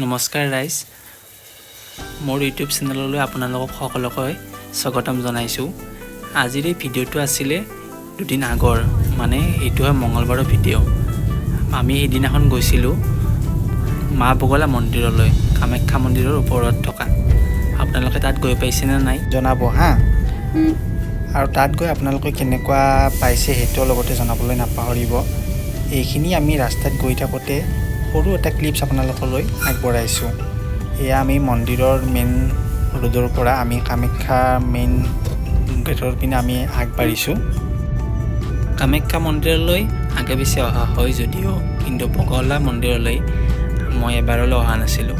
নমস্কাৰ ৰাইজ, মোৰ ইউটিউব চেনেললৈ আপোনালোকক সকলোকে স্বাগতম জনাইছোঁ। আজিৰ এই ভিডিঅ'টো আছিলে দুদিন আগৰ, মানে এইটো হয় মঙলবাৰৰ ভিডিঅ'। আমি সেইদিনাখন গৈছিলোঁ মা বগলা মন্দিৰলৈ, কামাখ্যা মন্দিৰৰ ওপৰত থকা। আপোনালোকে তাত গৈ পাইছেনে নাই জনাব হা। আৰু তাত গৈ আপোনালোকে কেনেকুৱা পাইছে সেইটোৰ লগতে জনাবলৈ নাপাহৰিব। এইখিনি আমি ৰাস্তাত গৈ থাকোঁতে সৰু এটা ক্লিপছ আপোনালোকলৈ আগবঢ়াইছোঁ। এয়া আমি মন্দিৰৰ মেইন ৰোডৰ পৰা আমি কামাখ্যা মেইন গেটৰ পিনে আমি আগবাঢ়িছোঁ। কামাখ্যা মন্দিৰলৈ আগে পিছে অহা হয় যদিও, কিন্তু বগলা মন্দিৰলৈ মই এবাৰলৈ অহা নাছিলোঁ।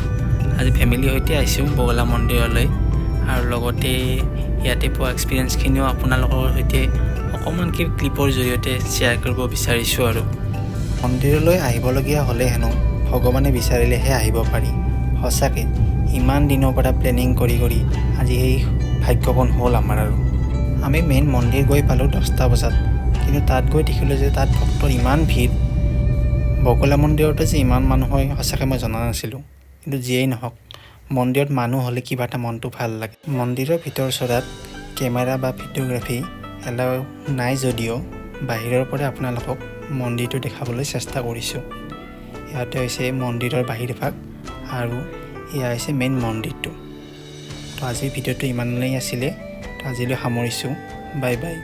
আজি ফেমিলিৰ সৈতে আহিছোঁ বগলা মন্দিৰলৈ, আৰু লগতে ইয়াতে পোৱা এক্সপিৰিয়েঞ্চখিনিও আপোনালোকৰ সৈতে অকণমান ক্লিপৰ জৰিয়তে শ্বেয়াৰ কৰিব বিচাৰিছোঁ। আৰু মন্দিৰলৈ আহিবলগীয়া হ'লে হেনো ভগৱানে বিচাৰিলেহে আহিব পাৰি। সঁচাকৈ ইমান দিনৰ পৰা প্লেনিং কৰি আজি সেই ভাগ্যৱান হ'ল আমাৰ। আৰু আমি মেইন মন্দিৰ গৈ পালোঁ 10টা বজাত, কিন্তু তাত গৈ দেখিলোঁ যে তাত ভক্তৰ ইমান ভিৰ। বগলা মন্দিৰতে যে ইমান মানুহ হয় সঁচাকৈ মই জনা নাছিলোঁ। কিন্তু যিয়েই নহওক, মন্দিৰত মানুহ হ'লে কিবা এটা মনটো ভাল লাগে। মন্দিৰৰ ভিতৰচৰাত কেমেৰা বা ভিডিঅ'গ্ৰাফী এলাও নাই যদিও বাহিৰৰ পৰা আপোনালোকক মন্দিৰটো দেখাবলৈ চেষ্টা কৰিছোঁ। ইয়াতে হৈছে মন্দিৰৰ বাহিৰ ভাগ, আৰু এয়া হৈছে মেইন মন্দিৰটো। তো আজিৰ ভিডিঅ'টো ইমানেই আছিলে। তো আজিলৈ সামৰিছোঁ। Bye bye.